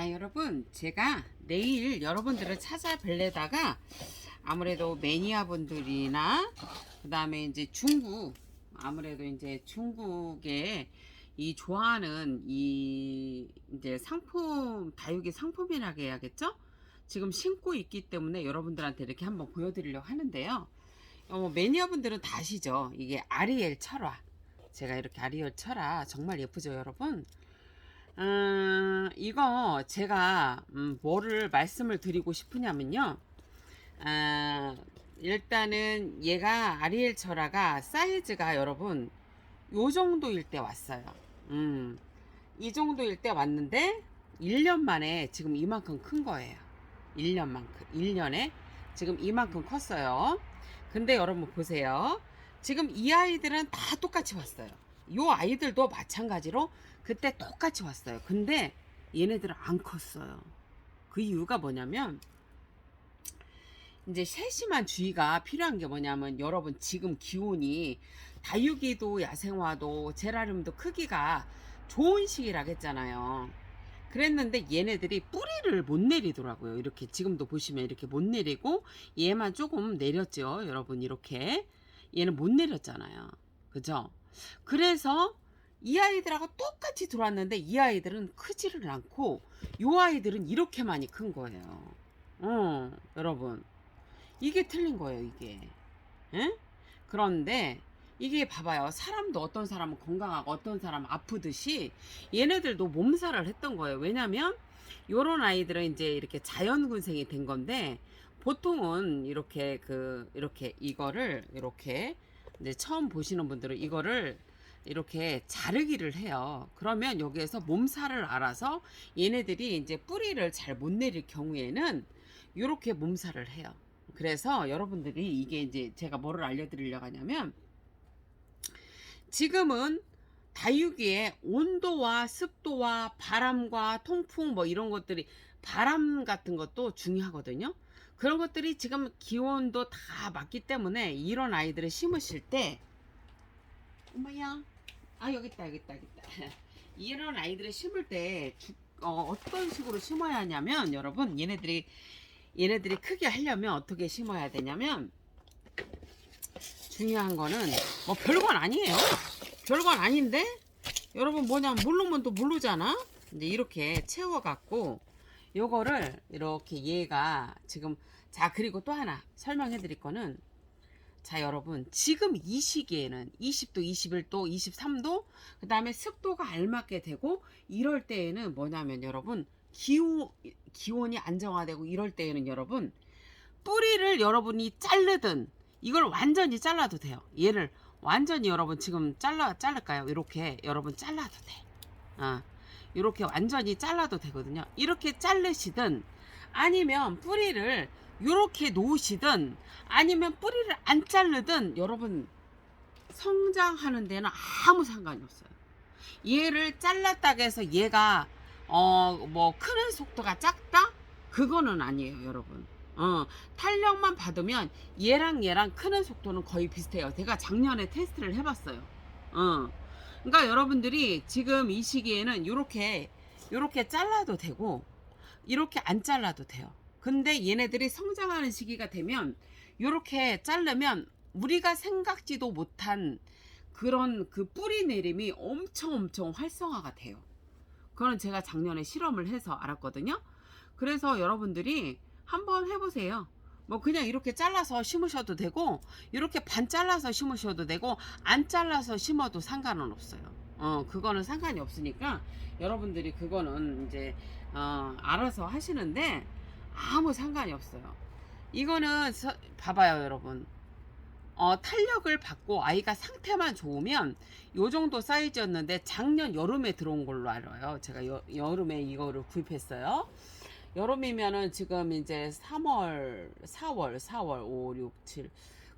여러분, 제가 내일 여러분들을 찾아뵐래다가 아무래도 매니아 분들이나 그 다음에 이제 중국, 아무래도 이제 중국에 이 좋아하는 이 이제 상품, 다육이 상품이라고 해야겠죠? 지금 신고 있기 때문에 여러분들한테 이렇게 한번 보여드리려고 하는데요. 매니아 분들은 다 아시죠? 이게 아리엘 철화. 제가 이렇게 아리엘 철화 정말 예쁘죠, 여러분? 이거 제가 뭐를 말씀을 드리고 싶으냐면요. 일단은 얘가 아리엘 철화가 사이즈가 여러분 요 정도일 때 왔어요. 이 정도일 때 왔는데 1년 만에 지금 이만큼 큰 거예요. 1년에 지금 이만큼 컸어요. 근데 여러분 보세요. 지금 이 아이들은 다 똑같이 왔어요. 요 아이들도 마찬가지로 그때 똑같이 왔어요. 근데 얘네들은 안 컸어요. 그 이유가 뭐냐면 이제 세심한 주의가 필요한 게 뭐냐면 여러분 지금 기온이 다육이도 야생화도 제라늄도 크기가 좋은 시기라고 했잖아요. 그랬는데 얘네들이 뿌리를 못 내리더라고요. 이렇게 지금도 보시면 이렇게 못 내리고 얘만 조금 내렸죠. 여러분 이렇게 얘는 못 내렸잖아요. 그죠? 그래서 이 아이들하고 똑같이 들어왔는데 이 아이들은 크지를 않고 이 아이들은 이렇게 많이 큰 거예요. 여러분 이게 틀린 거예요. 이게 그런데 이게 봐봐요. 사람도 어떤 사람은 건강하고 어떤 사람은 아프듯이 얘네들도 몸살을 했던 거예요. 왜냐면 요런 아이들은 이제 이렇게 자연군생이 된 건데 보통은 이렇게 이거를 이렇게 이제 처음 보시는 분들은 이거를 이렇게 자르기를 해요. 그러면 여기에서 몸살을 알아서 얘네들이 이제 뿌리를 잘 못 내릴 경우에는 이렇게 몸살을 해요. 그래서 여러분들이 이게 이제 제가 뭐를 알려드리려고 하냐면 지금은 다육이의 온도와 습도와 바람과 통풍 뭐 이런 것들이 바람 같은 것도 중요하거든요. 그런 것들이 지금 기온도 다 맞기 때문에 이런 아이들을 심으실 때 엄마야 여기 있다 이런 아이들을 심을 때 어떤 식으로 심어야 하냐면 여러분 얘네들이 크게 하려면 어떻게 심어야 되냐면 중요한 거는 뭐 별건 아니에요. 별건 아닌데 여러분 뭐냐면 모르면 또 모르잖아. 이제 이렇게 채워 갖고 요거를 이렇게 얘가 지금 자 그리고 또 하나 설명해 드릴 거는 자 여러분 지금 이 시기에는 20도 21도 23도 그 다음에 습도가 알맞게 되고 이럴 때에는 뭐냐면 여러분 기온이 안정화되고 이럴 때에는 여러분 뿌리를 여러분이 자르든 이걸 완전히 잘라도 돼요. 얘를 완전히 여러분 지금 자를까요? 이렇게 여러분 잘라도 돼. 이렇게 완전히 잘라도 되거든요. 이렇게 자르시든 아니면 뿌리를 이렇게 놓으시든 아니면 뿌리를 안 자르든 여러분 성장하는 데는 아무 상관이 없어요. 얘를 잘랐다고 해서 얘가 뭐 크는 속도가 작다? 그거는 아니에요, 여러분. 탄력만 받으면 얘랑 크는 속도는 거의 비슷해요. 제가 작년에 테스트를 해봤어요. 그러니까 여러분들이 지금 이 시기에는 요렇게 잘라도 되고 이렇게 안 잘라도 돼요. 근데 얘네들이 성장하는 시기가 되면 요렇게 자르면 우리가 생각지도 못한 그런 그 뿌리 내림이 엄청 활성화가 돼요. 그건 제가 작년에 실험을 해서 알았거든요. 그래서 여러분들이 한번 해보세요. 뭐 그냥 이렇게 잘라서 심으셔도 되고 이렇게 반 잘라서 심으셔도 되고 안 잘라서 심어도 상관은 없어요. 그거는 상관이 없으니까 여러분들이 그거는 이제 알아서 하시는데 아무 상관이 없어요. 이거는 봐봐요 여러분. 탄력을 받고 아이가 상태만 좋으면 요 정도 사이즈였는데 작년 여름에 들어온 걸로 알아요. 제가 여름에 이거를 구입했어요. 여름이면은 지금 이제 3월, 4월, 5, 6, 7.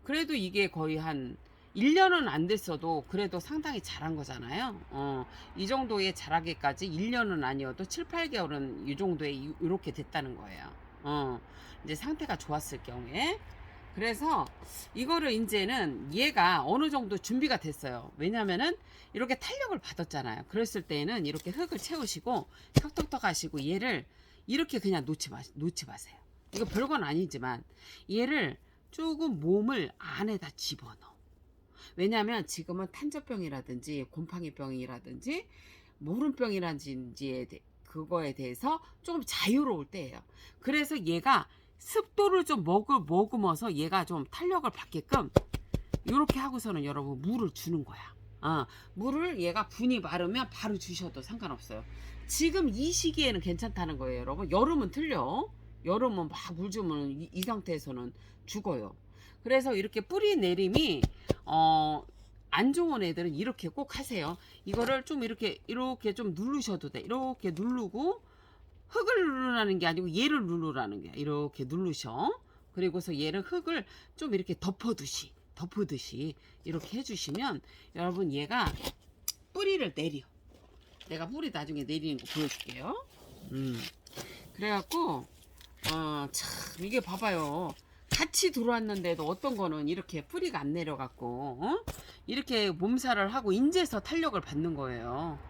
그래도 이게 거의 한 1년은 안 됐어도 그래도 상당히 자란 거잖아요. 이 정도의 자라기까지 1년은 아니어도 7, 8개월은 이 정도에 이렇게 됐다는 거예요. 이제 상태가 좋았을 경우에. 그래서 이거를 이제는 얘가 어느 정도 준비가 됐어요. 왜냐면은 이렇게 탄력을 받았잖아요. 그랬을 때에는 이렇게 흙을 채우시고 턱턱턱 하시고 얘를 이렇게 그냥 놓지 마세요. 이거 별건 아니지만 얘를 조금 몸을 안에다 집어넣어. 왜냐면 지금은 탄저병이라든지 곰팡이병이라든지 모름병이라든지 그거에 대해서 조금 자유로울 때예요. 그래서 얘가 습도를 좀 머금어서 얘가 좀 탄력을 받게끔 이렇게 하고서는 여러분 물을 주는 거야. 물을 얘가 분이 마르면 바로 주셔도 상관없어요. 지금 이 시기에는 괜찮다는 거예요, 여러분. 여름은 틀려. 여름은 막 물 주면 이 상태에서는 죽어요. 그래서 이렇게 뿌리 내림이 안 좋은 애들은 이렇게 꼭 하세요. 이거를 좀 이렇게 좀 누르셔도 돼. 이렇게 누르고 흙을 누르라는 게 아니고 얘를 누르라는 게 이렇게 누르셔. 그리고서 얘를 흙을 좀 이렇게 덮어두시 이렇게 해주시면 여러분 얘가 뿌리를 내려. 내가 뿌리 나중에 내리는 거 보여줄게요. 그래갖고 참 이게 봐봐요. 같이 들어왔는데도 어떤 거는 이렇게 뿌리가 안 내려갖고 이렇게 몸살을 하고 인제서 탄력을 받는 거예요.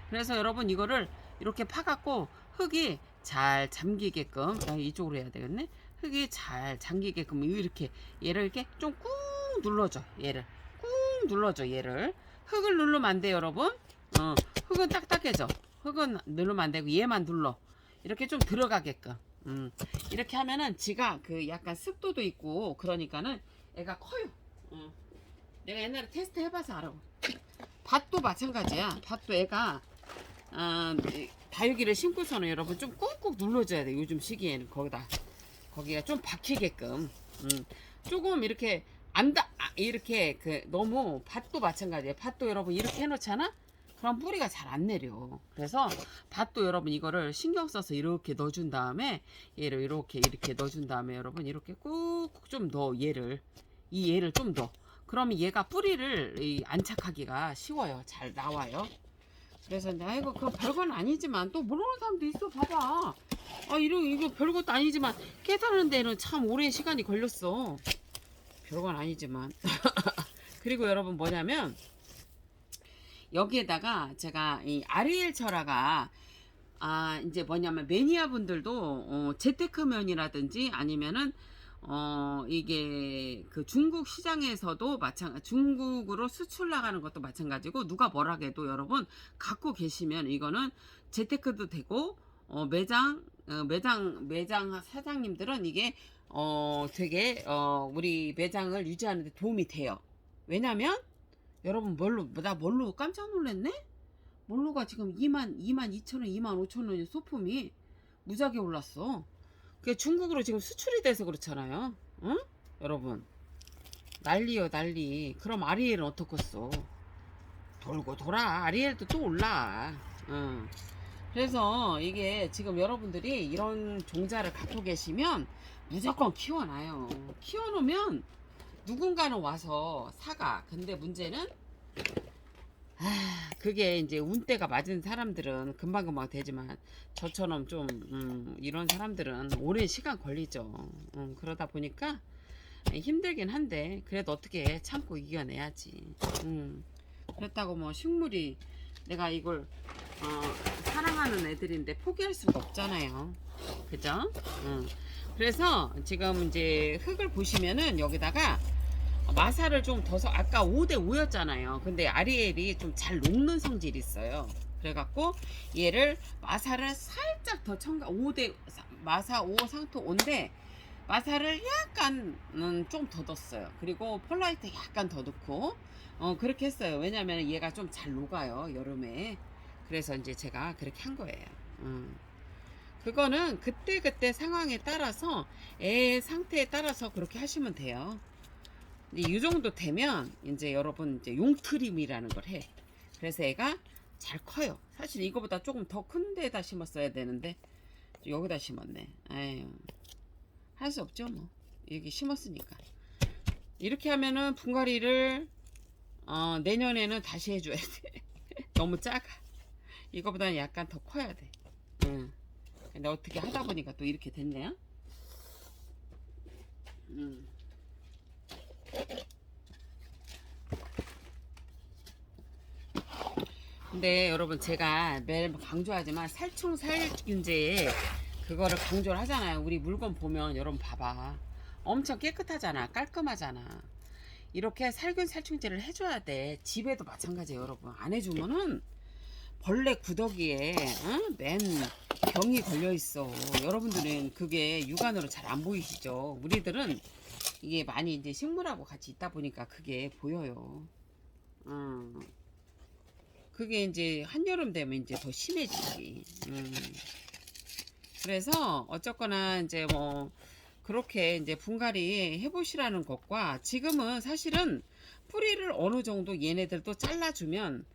그래서 여러분 이거를 이렇게 파갖고 흙이 잘 잠기게끔 이쪽으로 해야 되겠네. 흙이 잘 잠기게끔 이렇게 얘를 이렇게 좀 꾹 눌러줘. 얘를 꾹 눌러줘. 얘를 흙을 누르면 안 돼요, 여러분. 흙은 딱딱해져. 흙은 누르면 안 되고 얘만 눌러. 이렇게 좀 들어가게끔. 이렇게 하면은 지가 그 약간 습도도 있고 그러니까는 애가 커요. 내가 옛날에 테스트 해봐서 알아. 밭도 마찬가지야. 밭도 애가 다육이를 심고서는 여러분 좀 꾹꾹 눌러줘야 돼. 요즘 시기에는 거기가 좀 박히게끔. 조금 이렇게 이렇게 너무 밭도 마찬가지야. 밭도 여러분 이렇게 해놓잖아. 그럼 뿌리가 잘 안 내려. 그래서 밭도 여러분 이거를 신경 써서 이렇게 넣어준 다음에 얘를 이렇게 넣어준 다음에 여러분 이렇게 꾹꾹 좀 넣어. 얘를 좀 넣어. 그러면 얘가 뿌리를 안착하기가 쉬워요. 잘 나와요. 그래서 이제 아이고 그거 별건 아니지만 또 모르는 사람도 있어. 봐봐. 이거 별것도 아니지만 깨달은 데는 참 오랜 시간이 걸렸어. 별건 아니지만 그리고 여러분 뭐냐면 여기에다가 제가 이 아리엘 철화가 이제 뭐냐면 매니아 분들도 재테크면이라든지 아니면은 이게 그 중국 시장에서도 중국으로 수출 나가는 것도 마찬가지고 누가 뭐라 해도 여러분 갖고 계시면 이거는 재테크도 되고 매장 사장님들은 이게 되게 우리 매장을 유지하는 데 도움이 돼요. 왜냐면 여러분 뭘로 깜짝 놀랐네? 뭘로가 지금 22,000원, 25,000원이 소품이 무지하게 올랐어. 그게 중국으로 지금 수출이 돼서 그렇잖아요. 응? 여러분 난리요 난리. 그럼 아리엘은 어떻겠어? 돌고 돌아. 아리엘도 또 올라. 그래서 이게 지금 여러분들이 이런 종자를 갖고 계시면 무조건 키워놔요. 키워놓으면 누군가는 와서 사가. 근데 문제는 그게 이제 운때가 맞은 사람들은 금방금방 되지만 저처럼 좀 이런 사람들은 오랜 시간 걸리죠. 그러다 보니까 힘들긴 한데 그래도 어떻게 참고 이겨내야지. 그렇다고 뭐 식물이 내가 이걸 사랑하는 애들인데 포기할 수가 없잖아요. 그죠? 그래서 지금 이제 흙을 보시면은 여기다가 마사를 좀 더서 아까 5대5였잖아요. 근데 아리엘이 좀 잘 녹는 성질이 있어요. 그래갖고 얘를 마사를 살짝 더 마사 5 상토 5인데 마사를 약간 좀 더 넣었어요. 그리고 폴라이트 약간 더 넣고 그렇게 했어요. 왜냐면 얘가 좀 잘 녹아요, 여름에. 그래서 이제 제가 그렇게 한 거예요. 그거는 그때 상황에 따라서 애 상태에 따라서 그렇게 하시면 돼요. 이 정도 되면 이제 여러분 이제 용트림이라는 걸 해. 그래서 애가 잘 커요. 사실 이거보다 조금 더 큰 데다 심었어야 되는데 여기다 심었네. 아유, 할 수 없죠 뭐. 여기 심었으니까. 이렇게 하면은 분갈이를 내년에는 다시 해줘야 돼. 너무 작아. 이거보다는 약간 더 커야 돼. 근데 어떻게 하다 보니까 또 이렇게 됐네요. 근데 여러분 제가 매일 강조하지만 살충살균제에 그거를 강조를 하잖아요. 우리 물건 보면 여러분 봐봐. 엄청 깨끗하잖아. 깔끔하잖아. 이렇게 살균 살충제를 해줘야 돼. 집에도 마찬가지예요, 여러분. 안 해주면은 벌레 구더기에 맨 병이 걸려 있어. 여러분들은 그게 육안으로 잘 안 보이시죠? 우리들은 이게 많이 이제 식물하고 같이 있다 보니까 그게 보여요. 그게 이제 한여름 되면 이제 더 심해지지. 그래서 어쨌거나 이제 뭐 그렇게 이제 분갈이 해보시라는 것과 지금은 사실은 뿌리를 어느 정도 얘네들도 잘라주면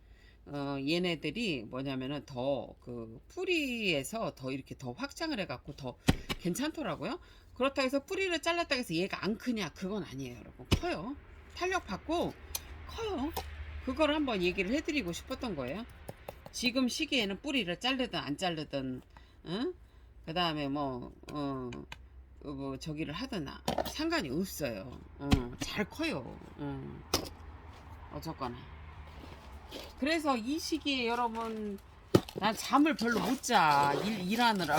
얘네들이 뭐냐면은 더 그 뿌리에서 더 이렇게 더 확장을 해갖고 더 괜찮더라고요. 그렇다고 해서 뿌리를 잘랐다고 해서 얘가 안 크냐? 그건 아니에요, 여러분. 커요. 탄력 받고 커요. 그걸 한번 얘기를 해드리고 싶었던 거예요. 지금 시기에는 뿌리를 자르든 안 자르든, 응? 그 다음에 뭐 저기를 하든 상관이 없어요. 잘 커요. 어쨌거나. 그래서 이 시기에 여러분 난 잠을 별로 못 자. 일하느라.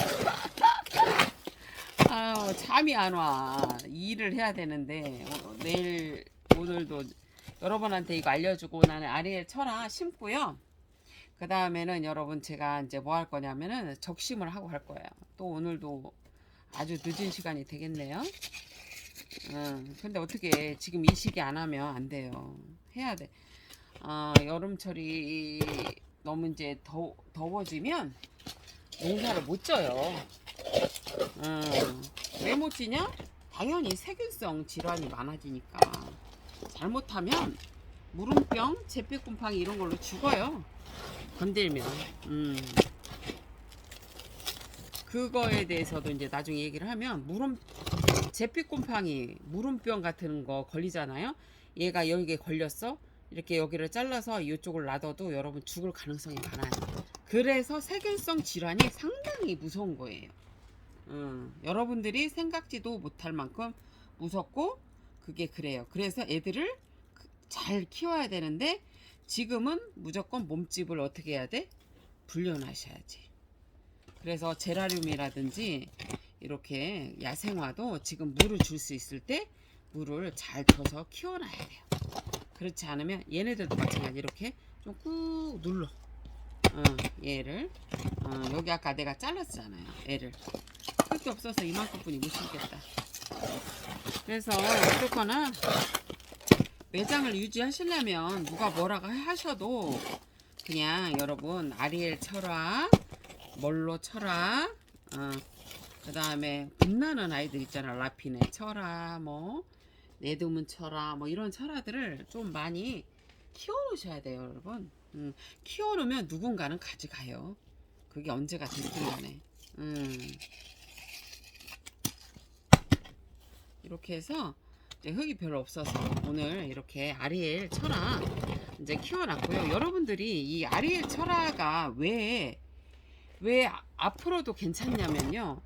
아유, 잠이 안 와. 일을 해야 되는데 내일 오늘도 여러분한테 이거 알려주고 나는 아리엘 철화 심고요. 그 다음에는 여러분 제가 이제 뭐 할 거냐면은 적심을 하고 할 거예요. 또 오늘도 아주 늦은 시간이 되겠네요. 근데 어떻게 지금 이 시기 안 하면 안 돼요. 해야 돼. 여름철이 너무 이제 더워지면 농사를 못 져요. 왜 못 지냐? 당연히 세균성 질환이 많아지니까. 잘못하면 무름병, 제빛곰팡이 이런 걸로 죽어요. 건들면. 그거에 대해서도 이제 나중에 얘기를 하면 제빛곰팡이, 무름병 같은 거 걸리잖아요. 얘가 여기에 걸렸어. 이렇게 여기를 잘라서 이쪽을 놔둬도 여러분 죽을 가능성이 많아요. 그래서 세균성 질환이 상당히 무서운 거예요. 여러분들이 생각지도 못할 만큼 무섭고 그게 그래요. 그래서 애들을 잘 키워야 되는데 지금은 무조건 몸집을 어떻게 해야 돼? 불려놔셔야지. 그래서 제라늄이라든지 이렇게 야생화도 지금 물을 줄 수 있을 때 물을 잘 줘서 키워놔야 돼요. 그렇지 않으면 얘네들도 마찬가지 이렇게 좀 꾹 눌러. 얘를 여기 아까 내가 잘랐잖아요. 애를 쓸 게 없어서 이만큼뿐이 못 심겠다. 그래서 어쨌거나 매장을 유지하시려면 누가 뭐라고 하셔도 그냥 여러분 아리엘 철화, 멀로 철화, 그 다음에 빛나는 아이들 있잖아. 라피네 철화, 뭐 네드문 철화, 뭐 이런 철화들을 좀 많이 키워 놓으셔야 돼요, 여러분. 키워놓으면 누군가는 가져가요. 그게 언제가 됐든 간에. 이렇게 해서 이제 흙이 별로 없어서 오늘 이렇게 아리엘 철화 이제 키워놨고요. 여러분들이 이 아리엘 철화가 왜 앞으로도 괜찮냐면요.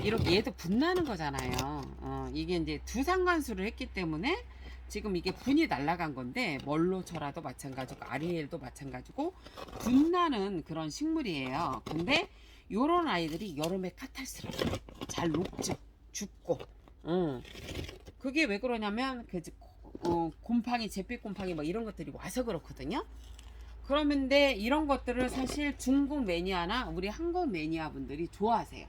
이렇게 얘도 분나는 거잖아요. 이게 이제 두 상관수를 했기 때문에 지금 이게 분이 날아간 건데 멀로철화도 마찬가지고 아리엘도 마찬가지고 분나는 그런 식물이에요. 근데 요런 아이들이 여름에 까탈스러워 잘 녹죠. 죽고. 그게 왜 그러냐면 곰팡이, 잿빛곰팡이 뭐 이런 것들이 와서 그렇거든요. 그러는데 이런 것들을 사실 중국 매니아나 우리 한국 매니아 분들이 좋아하세요.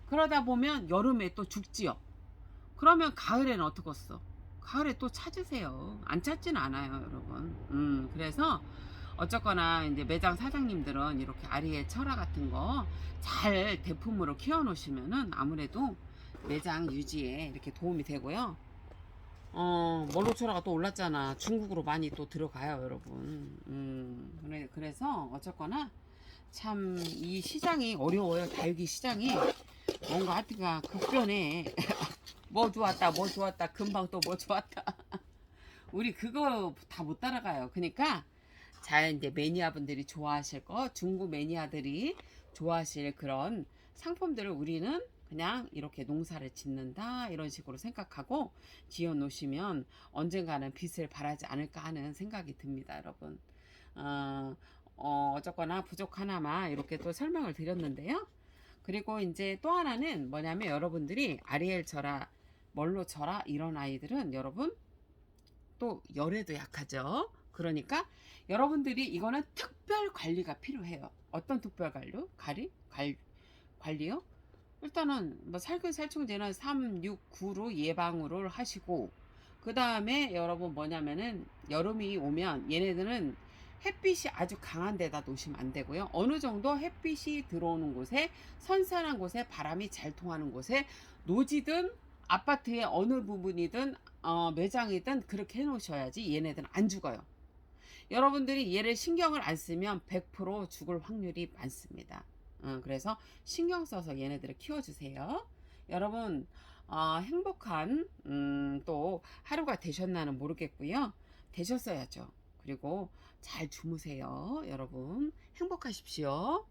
그러다 보면 여름에 또 죽지요. 그러면 가을에는 어떡했어? 가을에 또 찾으세요. 안 찾진 않아요, 여러분. 그래서 어쨌거나 이제 매장 사장님들은 이렇게 아리에 철화 같은 거 잘 대품으로 키워 놓으시면은 아무래도 매장 유지에 이렇게 도움이 되고요. 멀로초라가 또 올랐잖아. 중국으로 많이 또 들어가요, 여러분. 그래서 어쨌거나 참 이 시장이 어려워요. 다육이 시장이 뭔가 하여튼가 급변해. 뭐 좋았다, 뭐 좋았다, 금방 또 뭐 좋았다. 우리 그거 다 못 따라가요. 그러니까 잘 이제 매니아분들이 좋아하실 거, 중국 매니아들이 좋아하실 그런 상품들을 우리는 그냥 이렇게 농사를 짓는다 이런 식으로 생각하고 지어 놓으시면 언젠가는 빛을 발하지 않을까 하는 생각이 듭니다, 여러분. 어쨌거나 부족하나마 이렇게 또 설명을 드렸는데요. 그리고 이제 또 하나는 뭐냐면 여러분들이 아리엘 쳐라, 멀로 쳐라 이런 아이들은 여러분 또 열에도 약하죠. 그러니까 여러분들이 이거는 특별 관리가 필요해요. 어떤 특별 관리요? 일단은 뭐 살균살충제는 3, 6, 9로 예방으로 하시고, 그 다음에 여러분 뭐냐면은 여름이 오면 얘네들은 햇빛이 아주 강한 데다 놓으시면 안 되고요. 어느 정도 햇빛이 들어오는 곳에, 선선한 곳에, 바람이 잘 통하는 곳에, 노지든 아파트의 어느 부분이든 매장이든 그렇게 해 놓으셔야지 얘네들은 안 죽어요. 여러분들이 얘를 신경을 안 쓰면 100% 죽을 확률이 많습니다. 그래서 신경 써서 얘네들을 키워주세요. 여러분, 행복한 또 하루가 되셨나는 모르겠고요. 되셨어야죠. 그리고 잘 주무세요. 여러분 행복하십시오.